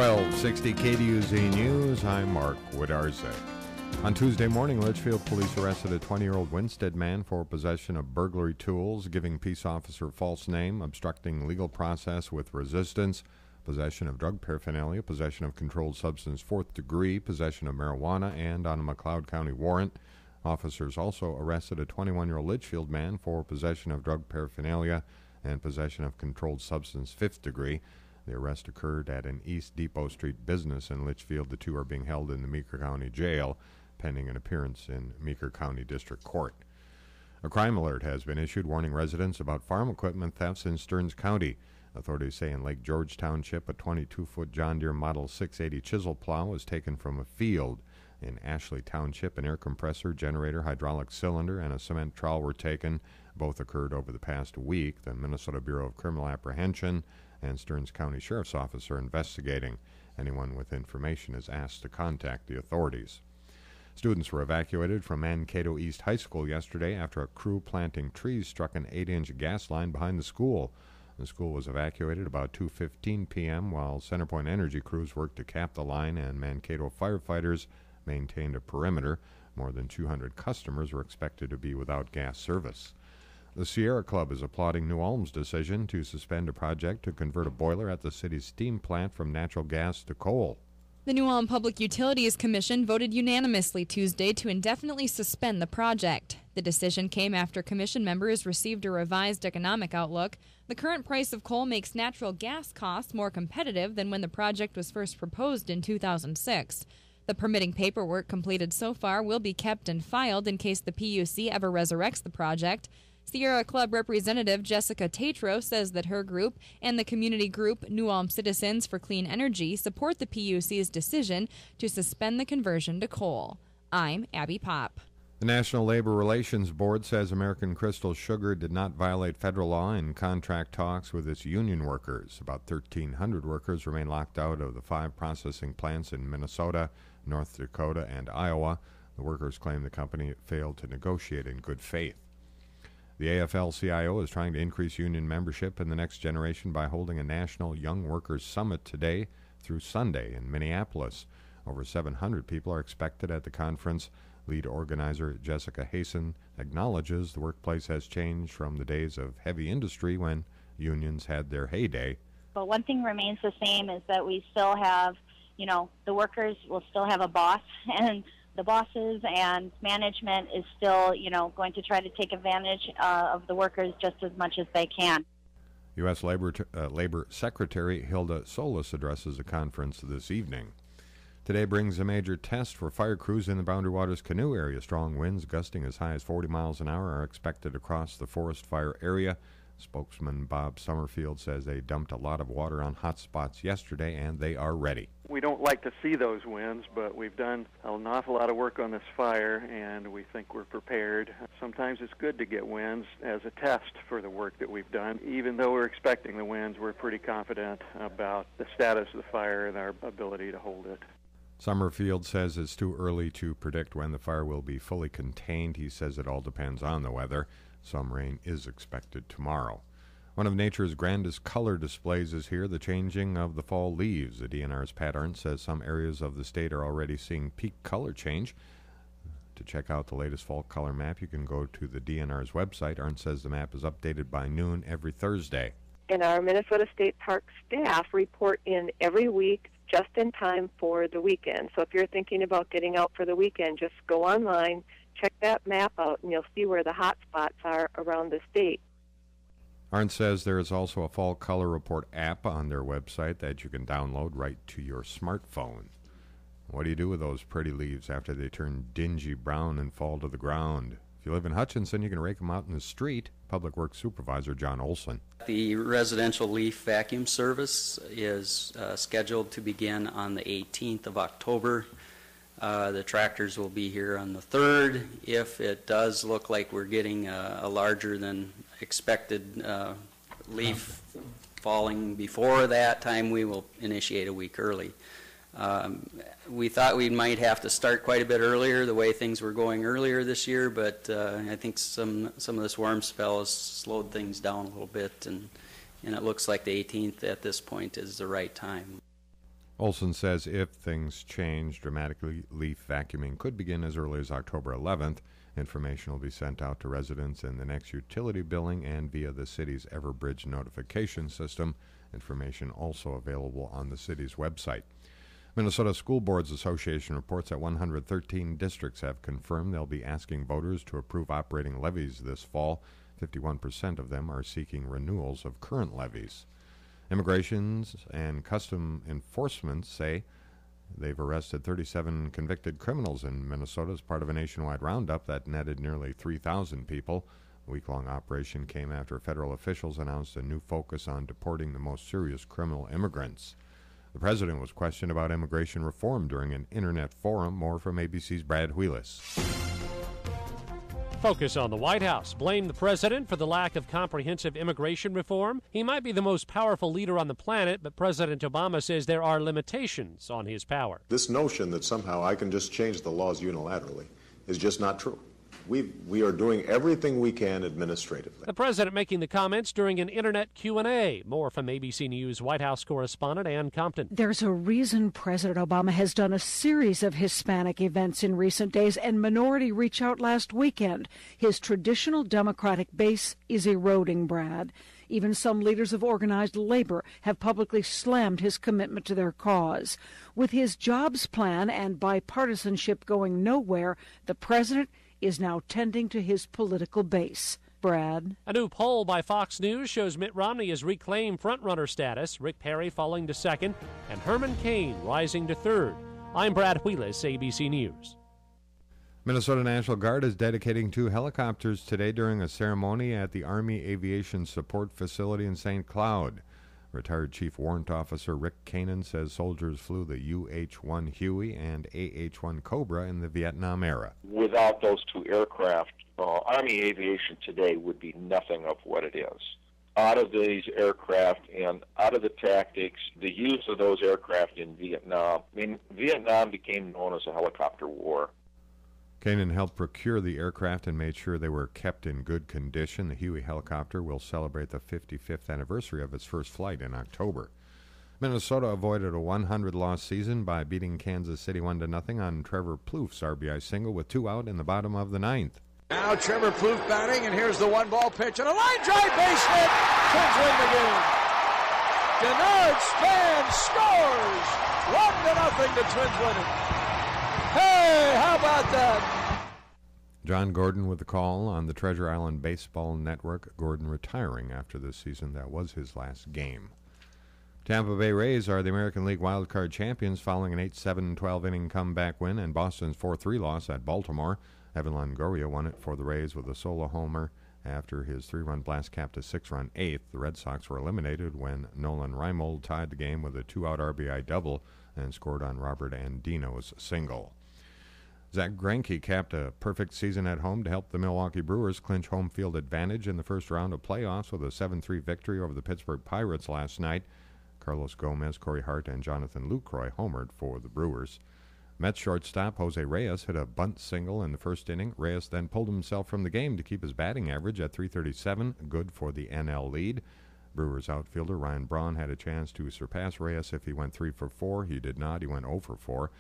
1260 KDUZ News, I'm Mark Wodarczyk. On Tuesday morning, Litchfield police arrested a 20-year-old Winstead man for possession of burglary tools, giving peace officer false name, obstructing legal process with resistance, possession of drug paraphernalia, possession of controlled substance 4th degree, possession of marijuana, and on a McLeod County warrant. Officers also arrested a 21-year-old Litchfield man for possession of drug paraphernalia and possession of controlled substance 5th degree. The arrest occurred at an East Depot Street business in Litchfield. The two are being held in the Meeker County Jail, pending an appearance in Meeker County District Court. A crime alert has been issued warning residents about farm equipment thefts in Stearns County. Authorities say in Lake George Township, a 22-foot John Deere Model 680 chisel plow was taken from a field. In Ashley Township, an air compressor, generator, hydraulic cylinder, and a cement trowel were taken. Both occurred over the past week. The Minnesota Bureau of Criminal Apprehension and Stearns County Sheriff's Office are investigating. Anyone with information is asked to contact the authorities. Students were evacuated from Mankato East High School yesterday after a crew planting trees struck an 8-inch gas line behind the school. The school was evacuated about 2:15 p.m. while Centerpoint Energy crews worked to cap the line and Mankato firefighters maintained a perimeter. More than 200 customers were expected to be without gas service. The Sierra Club is applauding New Ulm's decision to suspend a project to convert a boiler at the city's steam plant from natural gas to coal. The New Ulm Public Utilities Commission voted unanimously Tuesday to indefinitely suspend the project. The decision came after commission members received a revised economic outlook. The current price of coal makes natural gas costs more competitive than when the project was first proposed in 2006. The permitting paperwork completed so far will be kept and filed in case the PUC ever resurrects the project. Sierra Club representative Jessica Tatro says that her group and the community group New Ulm Citizens for Clean Energy support the PUC's decision to suspend the conversion to coal. I'm Abby Popp. The National Labor Relations Board says American Crystal Sugar did not violate federal law in contract talks with its union workers. About 1,300 workers remain locked out of the 5 processing plants in Minnesota, North Dakota, and Iowa. The workers claim the company failed to negotiate in good faith. The AFL-CIO is trying to increase union membership in the next generation by holding a National Young Workers Summit today through Sunday in Minneapolis. Over 700 people are expected at the conference. Lead organizer Jessica Hasen acknowledges the workplace has changed from the days of heavy industry when unions had their heyday. But one thing remains the same is that we still have, the workers will still have a boss, and the bosses and management is still, going to try to take advantage of the workers just as much as they can. U.S. Labor Secretary Hilda Solis addresses a conference this evening. Today brings a major test for fire crews in the Boundary Waters Canoe area. Strong winds gusting as high as 40 miles an hour are expected across the forest fire area. Spokesman Bob Summerfield says they dumped a lot of water on hot spots yesterday and they are ready. We don't like to see those winds, but we've done an awful lot of work on this fire, and we think we're prepared. Sometimes it's good to get winds as a test for the work that we've done. Even though we're expecting the winds, we're pretty confident about the status of the fire and our ability to hold it. Summerfield says it's too early to predict when the fire will be fully contained. He says it all depends on the weather. Some rain is expected tomorrow. One of nature's grandest color displays is here, the changing of the fall leaves. The DNR's Pat Arndt says some areas of the state are already seeing peak color change. To check out the latest fall color map, you can go to the DNR's website. Arndt says the map is updated by noon every Thursday. And our Minnesota State Park staff report in every week just in time for the weekend. So if you're thinking about getting out for the weekend, just go online, check that map out, and you'll see where the hot spots are around the state. Arndt says there is also a Fall Color Report app on their website that you can download right to your smartphone. What do you do with those pretty leaves after they turn dingy brown and fall to the ground? If you live in Hutchinson, you can rake them out in the street. Public Works Supervisor John Olson. The residential leaf vacuum service is scheduled to begin on the 18th of October. The tractors will be here on the 3rd. If it does look like we're getting a larger than expected leaf falling before that time, we will initiate a week early. We thought we might have to start quite a bit earlier, the way things were going earlier this year, but I think some of this warm spell has slowed things down a little bit, and it looks like the 18th at this point is the right time. Olson says if things change dramatically, leaf vacuuming could begin as early as October 11th. Information will be sent out to residents in the next utility billing and via the city's Everbridge notification system. Information also available on the city's website. Minnesota School Boards Association reports that 113 districts have confirmed they'll be asking voters to approve operating levies this fall. 51% of them are seeking renewals of current levies. Immigration and Custom Enforcement say they've arrested 37 convicted criminals in Minnesota as part of a nationwide roundup that netted nearly 3,000 people. The week-long operation came after federal officials announced a new focus on deporting the most serious criminal immigrants. The president was questioned about immigration reform during an internet forum. More from ABC's Brad Wheelis. Focus on the White House. Blame the president for the lack of comprehensive immigration reform. He might be the most powerful leader on the planet, but President Obama says there are limitations on his power. This notion that somehow I can just change the laws unilaterally is just not true. We are doing everything we can administratively. The president making the comments during an internet Q&A. More from ABC News White House correspondent Ann Compton. There's a reason President Obama has done a series of Hispanic events in recent days and Minority Reach Out last weekend. His traditional Democratic base is eroding, Brad. Even some leaders of organized labor have publicly slammed his commitment to their cause. With his jobs plan and bipartisanship going nowhere, the president is now tending to his political base. Brad. A new poll by Fox News shows Mitt Romney has reclaimed frontrunner status, Rick Perry falling to second, and Herman Cain rising to third. I'm Brad Wheelis, ABC News. Minnesota National Guard is dedicating 2 helicopters today during a ceremony at the Army Aviation Support Facility in St. Cloud. Retired Chief Warrant Officer Rick Kanan says soldiers flew the UH-1 Huey and AH-1 Cobra in the Vietnam era. Without those 2 aircraft, Army aviation today would be nothing of what it is. Out of these aircraft and out of the tactics, the use of those aircraft in Vietnam, Vietnam became known as a helicopter war. Kanan helped procure the aircraft and made sure they were kept in good condition. The Huey helicopter will celebrate the 55th anniversary of its first flight in October. Minnesota avoided a 100-loss season by beating Kansas City 1-0 on Trevor Plouffe's RBI single with 2 out in the bottom of the 9th. Now Trevor Plouffe batting, and here's the 1-ball pitch and a line drive base hit. Twins win the game. Denard Span scores. 1-0, the Twins win it. Hey, how about that? John Gordon with the call on the Treasure Island Baseball Network. Gordon retiring after this season. That was his last game. Tampa Bay Rays are the American League wildcard champions following an 8-7 12-inning comeback win and Boston's 4-3 loss at Baltimore. Evan Longoria won it for the Rays with a solo homer after his 3-run blast capped a 6-run 8th. The Red Sox were eliminated when Nolan Reimold tied the game with a 2-out RBI double and scored on Robert Andino's single. Zach Greinke capped a perfect season at home to help the Milwaukee Brewers clinch home field advantage in the first round of playoffs with a 7-3 victory over the Pittsburgh Pirates last night. Carlos Gomez, Corey Hart, and Jonathan Lucroy homered for the Brewers. Mets shortstop Jose Reyes hit a bunt single in the first inning. Reyes then pulled himself from the game to keep his batting average at .337, good for the NL lead. Brewers outfielder Ryan Braun had a chance to surpass Reyes if he went 3 for 4. He did not. He went 0 for 4.